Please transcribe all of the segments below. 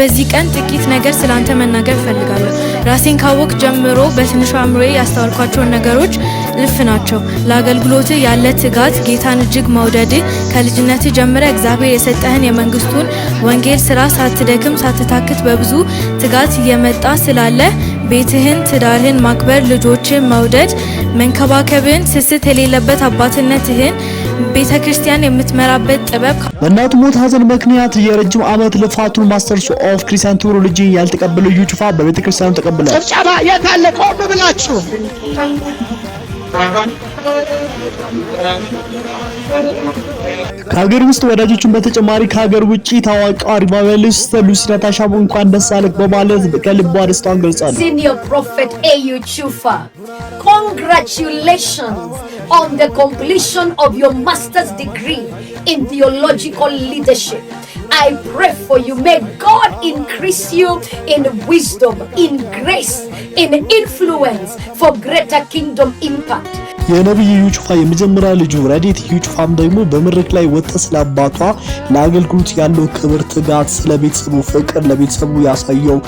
በዚህ ቀን ጥቂት ነገር ስላንተ መናገር ፈልጋለሁ። ራሴን ካወቅ ጀምሮ በትንሹ አእምሮዬ ያስተዋልኳቸውን ነገሮች ልፍ ናቸው። ለአገልግሎት ያለ ትጋት፣ ጌታን እጅግ መውደድ፣ ከልጅነት ጀምረ እግዚአብሔር የሰጠህን የመንግስቱን ወንጌል ስራ ሳትደክም ሳትታክት በብዙ ትጋት እየመጣ ስላለ ቤትህን፣ ትዳርህን ማክበር፣ ልጆችን መውደድ፣ መንከባከብን፣ ስስት የሌለበት አባትነትህን፣ ቤተ ክርስቲያን የምትመራበት ጥበብ። በእናቱ ሞት ሐዘን ምክንያት የረጅም ዓመት ልፋቱን ማስተርስ ኦፍ ክርስቲያን ቴዎሎጂ ያልተቀበለው እዩ ጩፋ በቤተ ክርስቲያኑ ተቀበለ። ጭብጨባ የት አለ? ቆም ብላችሁ ከሀገር ውስጥ ወዳጆቹን በተጨማሪ ከሀገር ውጪ ታዋቂው ሪቫይቫሊስት ሉሲ ናታሻም እንኳን ደስ አለህ በማለት ከልቧ ደስታዋን ገልጻለች። Senior Prophet Eyu Chufa, congratulations on the completion of your master's degree in theological leadership. I pray for you. May God increase you in wisdom, in grace, in influence for greater kingdom impact. የነብዩ እዩ ጩፋ የመጀመሪያ ልጁ ረዲት እዩ ጩፋም ደግሞ በመድረክ ላይ ወጥታ ስለ አባቷ ለአገልግሎት ያለው ክብር፣ ትጋት፣ ስለ ቤተሰቡ ፍቅር፣ ለቤተሰቡ ያሳየው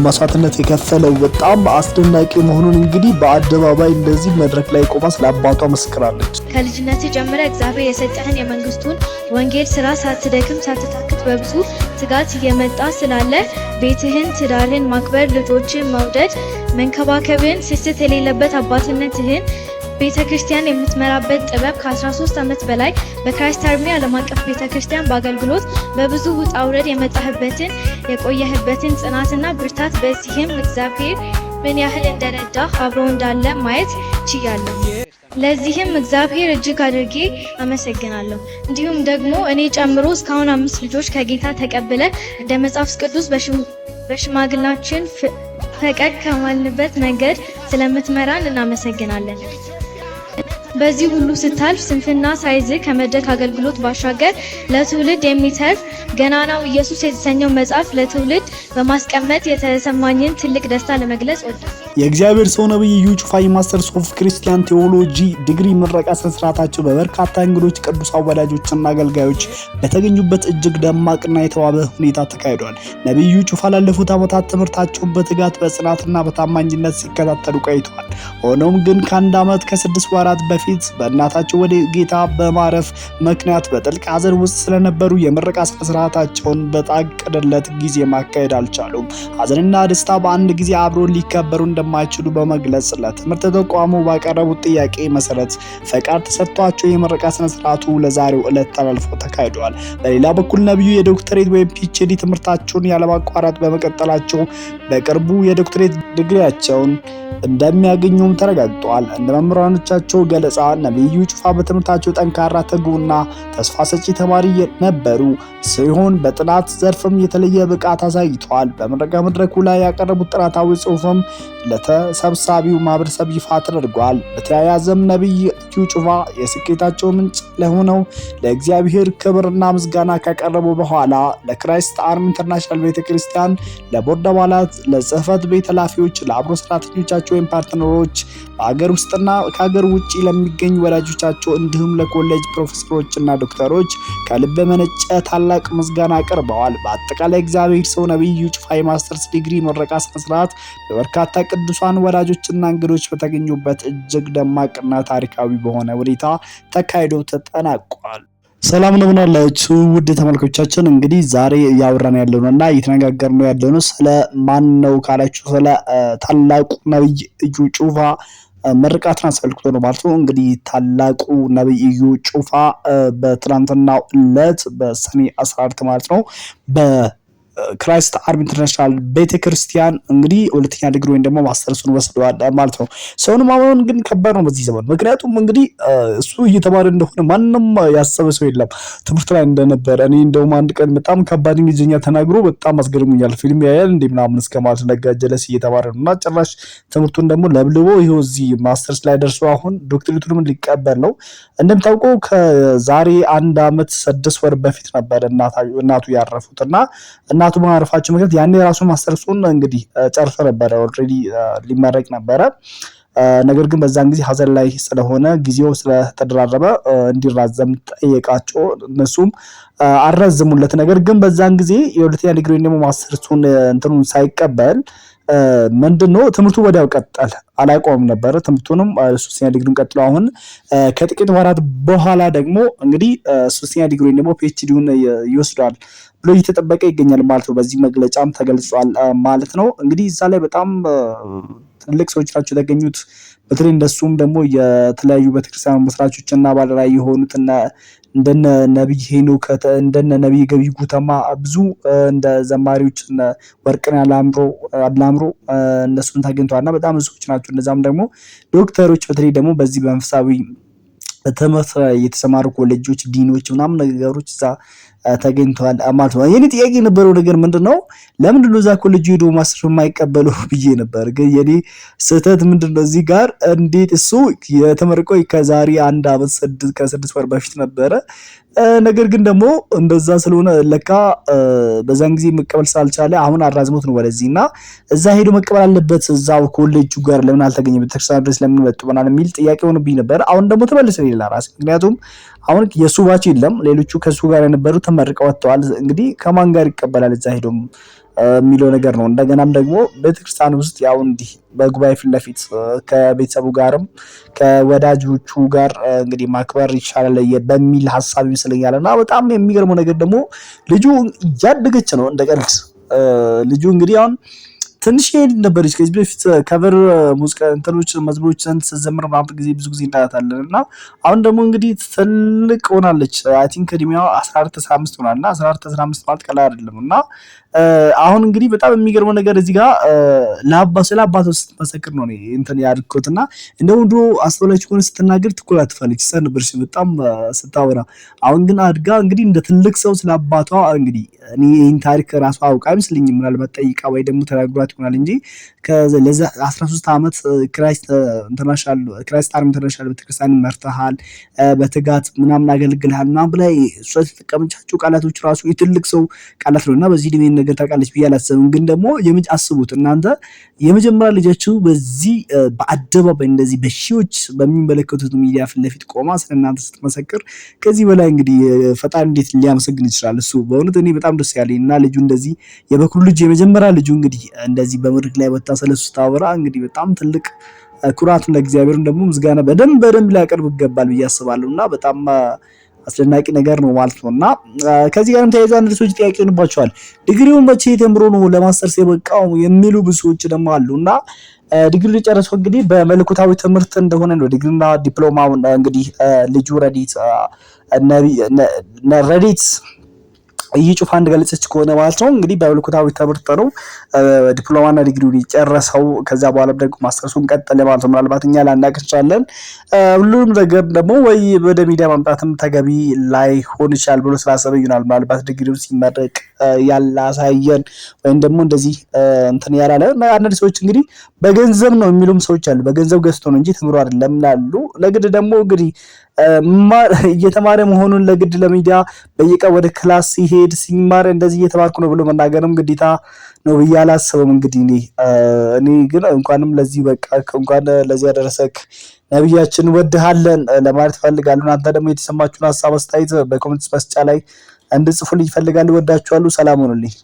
መስዋዕትነት የከፈለው በጣም አስደናቂ መሆኑን እንግዲህ በአደባባይ እንደዚህ መድረክ ላይ ቆማ ስለ አባቷ መስክራለች። ከልጅነት ጀምረ እግዚአብሔር የሰጠህን የመንግስቱን ወንጌል ስራ ሳትደክም ሳትታክት በብዙ ትጋት እየመጣ ስላለ ቤትህን፣ ትዳርህን ማክበር፣ ልጆችን መውደድ፣ መንከባከብን፣ ስስት የሌለበት አባትነትህን፣ ቤተ ክርስቲያን የምትመራበት ጥበብ፣ ከ13 ዓመት በላይ በክራይስት አርሚ ዓለም አቀፍ ቤተ ክርስቲያን በአገልግሎት በብዙ ውጣ ውረድ የመጣህበትን የቆየህበትን ጽናትና ብርታት፣ በዚህም እግዚአብሔር ምን ያህል እንደረዳ አብሮ እንዳለ ማየት ችያለሁ። ለዚህም እግዚአብሔር እጅግ አድርጌ አመሰግናለሁ። እንዲሁም ደግሞ እኔ ጨምሮ እስካሁን 5 ልጆች ከጌታ ተቀብለ እንደ መጽሐፍ ቅዱስ በሽማግላችን ፈቀቅ ከማልንበት መንገድ ስለምትመራን እናመሰግናለን። በዚህ ሁሉ ስታልፍ ስንፍና ሳይዝ ከመድረክ አገልግሎት ባሻገር ለትውልድ የሚተርፍ ገናናው ኢየሱስ የተሰኘው መጽሐፍ ለትውልድ በማስቀመጥ የተሰማኝን ትልቅ ደስታ ለመግለጽ ወዳለሁ። የእግዚአብሔር ሰው ነብዩ እዩ ጩፋ የማስተርስ ኦፍ ክርስቲያን ቴዎሎጂ ዲግሪ ምረቃ ስነስርዓታቸው በበርካታ እንግዶች፣ ቅዱሳን ወዳጆችና አገልጋዮች በተገኙበት እጅግ ደማቅና የተዋበ ሁኔታ ተካሂዷል። ነብዩ እዩ ጩፋ ላለፉት ዓመታት ትምህርታቸውን በትጋት በጽናትና በታማኝነት ሲከታተሉ ቆይተዋል። ሆኖም ግን ከአንድ ዓመት ከ6 ወራት በፊት በእናታቸው ወደ ጌታ በማረፍ ምክንያት በጥልቅ ሐዘን ውስጥ ስለነበሩ የምረቃ ስነስርዓታቸውን በታቀደለት ጊዜ ማካሄድ አልቻሉም። ሐዘንና ደስታ በአንድ ጊዜ አብሮ ሊከበሩ እንደማይችሉ በመግለጽ ለትምህርት ተቋሙ ባቀረቡት ጥያቄ መሰረት ፈቃድ ተሰጥቷቸው የምረቃ ስነስርዓቱ ለዛሬው ዕለት ተላልፎ ተካሂዷል። በሌላ በኩል ነብዩ የዶክተሬት ወይም ፒኤችዲ ትምህርታቸውን ያለማቋረጥ በመቀጠላቸው በቅርቡ የዶክተሬት ዲግሪያቸውን እንደሚያገኙም ተረጋግጧል። እንደ መምህራኖቻቸው ገለጻ ነብዩ ጩፋ በትምህርታቸው ጠንካራ፣ ትጉህና ተስፋ ሰጪ ተማሪ ነበሩ ሲሆን በጥናት ዘርፍም የተለየ ብቃት አሳይተዋል። በምረቃ መድረኩ ላይ ያቀረቡት ጥናታዊ ጽሑፍም ለተሰብሳቢው ማህበረሰብ ይፋ ተደርጓል። በተያያዘም ነብዩ እዩ ጩፋ የስኬታቸው ምንጭ ለሆነው ለእግዚአብሔር ክብርና ምስጋና ካቀረቡ በኋላ ለክራይስት አርሚ ኢንተርናሽናል ቤተክርስቲያን ለቦርድ አባላት፣ ለጽህፈት ቤት ኃላፊዎች፣ ለአብሮ ሰራተኞቻቸው ወይም ፓርትነሮች፣ በሀገር ውስጥና ከሀገር ውጪ ለሚገኙ ወዳጆቻቸው እንዲሁም ለኮሌጅ ፕሮፌሰሮችና ዶክተሮች ከልብ የመነጨ ታላቅ ምስጋና አቅርበዋል። በአጠቃላይ እግዚአብሔር ሰው ነብዩ እዩ ጩፋ የማስተርስ ዲግሪ ምረቃ ስነስርዓት በበርካታ ቅዱሳን ወዳጆችና እንግዶች በተገኙበት እጅግ ደማቅና ታሪካዊ በሆነ ሁኔታ ተካሂዶ ተጠናቋል። ሰላም ነው ብናላችሁ ውድ ተመልካቾቻችን፣ እንግዲህ ዛሬ ያወራን ያለውና እየተነጋገርነው ያለነው ስለ ማን ነው ካላችሁ ስለ ታላቁ ነብይ እዩ ጩፋ ምርቃትን አስመልክቶ ነው ማለት ነው። እንግዲህ ታላቁ ነብይ እዩ ጩፋ በትናንትናው ዕለት በሰኔ 14 ማለት ነው ክራይስት አርሚ ኢንተርናሽናል ቤተክርስቲያን እንግዲህ ሁለተኛ ዲግሪ ወይም ደግሞ ማስተርሱን ወስደዋል ማለት ነው። ሰውን ማመን ግን ከባድ ነው በዚህ ዘመን። ምክንያቱም እንግዲህ እሱ እየተማረ እንደሆነ ማንንም ያሰበ ሰው የለም ትምህርት ላይ እንደነበረ። እኔ እንደውም አንድ ቀን በጣም ከባድ እንግሊዝኛ ተናግሮ በጣም አስገርሞኛል። ፊልም ያያል እንደ ምናምን እስከማለት ለጋጀለስ እየተማረ ነውና ጭራሽ ትምህርቱን ደግሞ ለብልቦ ይሄው እዚህ ማስተርስ ላይ ደርሶ አሁን ዶክትሬቱንም ሊቀበል ነው። እንደምታውቀው ከዛሬ 1 ዓመት 6 ወር በፊት ነበር እናቱ ያረፉትና እናቱ ማረፋቸው ምክንያት ያኔ ራሱ ማስተርሱን እንግዲህ ጨርሶ ነበር ኦልሬዲ ሊመረቅ ነበረ። ነገር ግን በዛን ጊዜ ሀዘን ላይ ስለሆነ ጊዜው ስለተደራረበ እንዲራዘም ጠየቃቸው። እነሱም አራዘሙለት። ነገር ግን በዛን ጊዜ የሁለተኛ ዲግሪ ደግሞ ማስተርሱን እንትኑን ሳይቀበል ምንድነው ትምህርቱ ወዲያው ቀጠለ፣ አላቆመም ነበር ትምህርቱንም። ሶስተኛ ዲግሪውን ቀጥሎ አሁን ከጥቂት ወራት በኋላ ደግሞ እንግዲህ ሶስተኛ ዲግሪውን ደግሞ ፒኤችዲውን ይወስዳል ብሎ እየተጠበቀ ይገኛል ማለት ነው። በዚህ መግለጫም ተገልጿል ማለት ነው። እንግዲህ እዛ ላይ በጣም ትልቅ ሰዎች ናቸው የተገኙት። በተለይ እንደሱም ደግሞ የተለያዩ ቤተክርስቲያን መስራቾች እና ባለራዕይ የሆኑት እንደነ ነብይ ሄኖክ እንደነ ነብይ ገቢ ጉተማ ብዙ እንደ ዘማሪዎች ወርቅነህ አላምሮ እነሱን ተገኝተዋልና በጣም ብዙ ሰዎች ናቸው። እነዛም ደግሞ ዶክተሮች በተለይ ደግሞ በዚህ በመንፈሳዊ ትምህርት የተሰማሩ ኮሌጆች ዲኖች ምናምን ነገሮች እዛ ተገኝተዋል ማለት ነው። የኔ ጥያቄ የነበረው ነገር ምንድነው ለምንድነው እዛ ኮሌጅ ሄዶ ማስተር የማይቀበሉ ብዬ ነበር። ግን የኔ ስህተት ምንድነው እዚህ ጋር እንዴት እሱ የተመረቀው ከዛሬ 1 ዓመት ከ6 ወር በፊት ነበረ። ነገር ግን ደግሞ እንደዛ ስለሆነ ለካ በዛን ጊዜ መቀበል ስላልቻለ አሁን አራዝሞት ነው ወደዚህ እና እዛ ሄዶ መቀበል አለበት። እዛው ኮሌጁ ጋር ለምን አልተገኘም? ቤተክርስቲያን ድረስ ለምን መጡ ምናምን የሚል ጥያቄ ሆኖብኝ ነበር። አሁን ደግሞ ተመልሰ ሌላ ራስ ምክንያቱም አሁን የሱ ባች የለም፣ ሌሎቹ ከሱ ጋር የነበሩ ተመርቀው ወጥተዋል። እንግዲህ ከማን ጋር ይቀበላል እዛ ሄዶም የሚለው ነገር ነው። እንደገናም ደግሞ ቤተክርስቲያን ውስጥ ያው እንዲህ በጉባኤ ፊት ለፊት ከቤተሰቡ ጋርም ከወዳጆቹ ጋር እንግዲህ ማክበር ይሻላል በሚል ሀሳብ ይመስለኛል። እና በጣም የሚገርመው ነገር ደግሞ ልጁ እያደገች ነው እንደቀልድ። ልጁ እንግዲህ አሁን ትንሽ ነበረች ከዚህ በፊት ከቨር ሙዚቃ እንትኖች መዝሙሮችን ስትዘምር ምናምን ብዙ ጊዜ እናያታለን። እና አሁን ደግሞ እንግዲህ ትልቅ ሆናለች። አይ ቲንክ እድሜዋ 14-15 ሆናል። እና 14-15 ማለት ቀላል አይደለም። እና አሁን እንግዲህ በጣም የሚገርመው ነገር እዚህ ጋር ስለ አባቷ ስትመሰክር ነው እንትን ያድርኩት። እና እንደውም ድሮ አስተውላችሁ ከሆነ ስትናገር ትኮላትፋለች ነበርሽ በጣም ስታወራ። አሁን ግን አድጋ እንግዲህ እንደ ትልቅ ሰው ስለ አባቷ እንግዲህ እኔ ይህን ታሪክ ራሱ አውቃ አይመስለኝም። ምናልባት ጠይቃ ወይ ደግሞ ተናግሯት ይሆናል እንጂ ለዛ 13 ዓመት ክራይስት አርሚ ኢንተርናሽናል ቤተክርስቲያን መርተሃል፣ በትጋት ምናምን አገልግልሃል ምናምን ብላ እሷ የተጠቀመቻቸው ቃላቶች ራሱ የትልቅ ሰው ቃላት ነው። እና በዚህ ዕድሜ ነገር ታውቃለች ብዬ አላሰብም። ግን ደግሞ አስቡት እናንተ የመጀመሪያ ልጃችሁ በዚህ በአደባባይ እንደዚህ በሺዎች በሚመለከቱት ሚዲያ ፊት ለፊት ቆማ ስለእናንተ ስትመሰክር ከዚህ በላይ እንግዲህ ፈጣሪ እንዴት ሊያመሰግን ይችላል? እሱ በእውነት እኔ በጣም ደስ ያለኝ እና ልጁ እንደዚህ የበኩር ልጅ የመጀመሪያ ልጁ እንግዲህ እንደዚህ በመድረክ ላይ ወጣ ስለሱ ታወራ እንግዲህ በጣም ትልቅ ኩራት ለእግዚአብሔርም ደግሞ ምስጋና በደንብ ሊያቀርብ ይገባል ብዬ አስባለሁ። እና በጣም አስደናቂ ነገር ነው ማለት ነው። እና ከዚህ ጋርም ተያይዞ አንድ ሰዎች ጥያቄ ሆንባቸዋል። ዲግሪውን መቼ ተምሮ ነው ለማስተርስ የበቃው የሚሉ ብዙ ሰዎች ደግሞ አሉ። እና ዲግሪ ጨርሶ እንግዲህ በመለኮታዊ ትምህርት እንደሆነ ነው ዲግሪና ዲፕሎማውን እንግዲህ ልጁ ረዲት ይህ ጩፋ እንደገለጸች ከሆነ ማለት ነው እንግዲህ በመለኮታዊ ትምህርት ነው ዲፕሎማና ዲግሪውን የጨረሰው። ከዛ በኋላ ደግሞ ማስተርሱን ቀጠለ ማለት ነው። ምናልባት እኛ ላናቅ እንችላለን። ሁሉም ነገር ደግሞ ወይ ወደ ሚዲያ ማምጣትም ተገቢ ላይሆን ይችላል ብሎ ስላሰበ ይሆናል ምናልባት ዲግሪውን ሲመረቅ ያላሳየን ወይም ደግሞ እንደዚህ እንትን ያላለ። አንዳንድ ሰዎች እንግዲህ በገንዘብ ነው የሚሉም ሰዎች አሉ። በገንዘብ ገዝቶ ነው እንጂ ተምሮ አይደለም ላሉ። ለግድ ደግሞ እንግዲህ እየተማረ መሆኑን ለግድ ለሚዲያ በየቀን ወደ ክላስ ሲሄድ ሲማር እንደዚህ እየተማርኩ ነው ብሎ መናገርም ግዴታ ነው ብዬ አላስብም። እንግዲህ እኔ ግን እንኳንም ለዚህ በቃ እንኳን ለዚህ ያደረሰክ ነብያችን ወድሃለን ለማለት ፈልጋለሁ። እናንተ ደግሞ የተሰማችሁን ሀሳብ አስተያየት በኮሜንት መስጫ ላይ እንድጽፉልኝ ፈልጋለሁ። ወዳችኋለሁ። ሰላም ሁኑልኝ።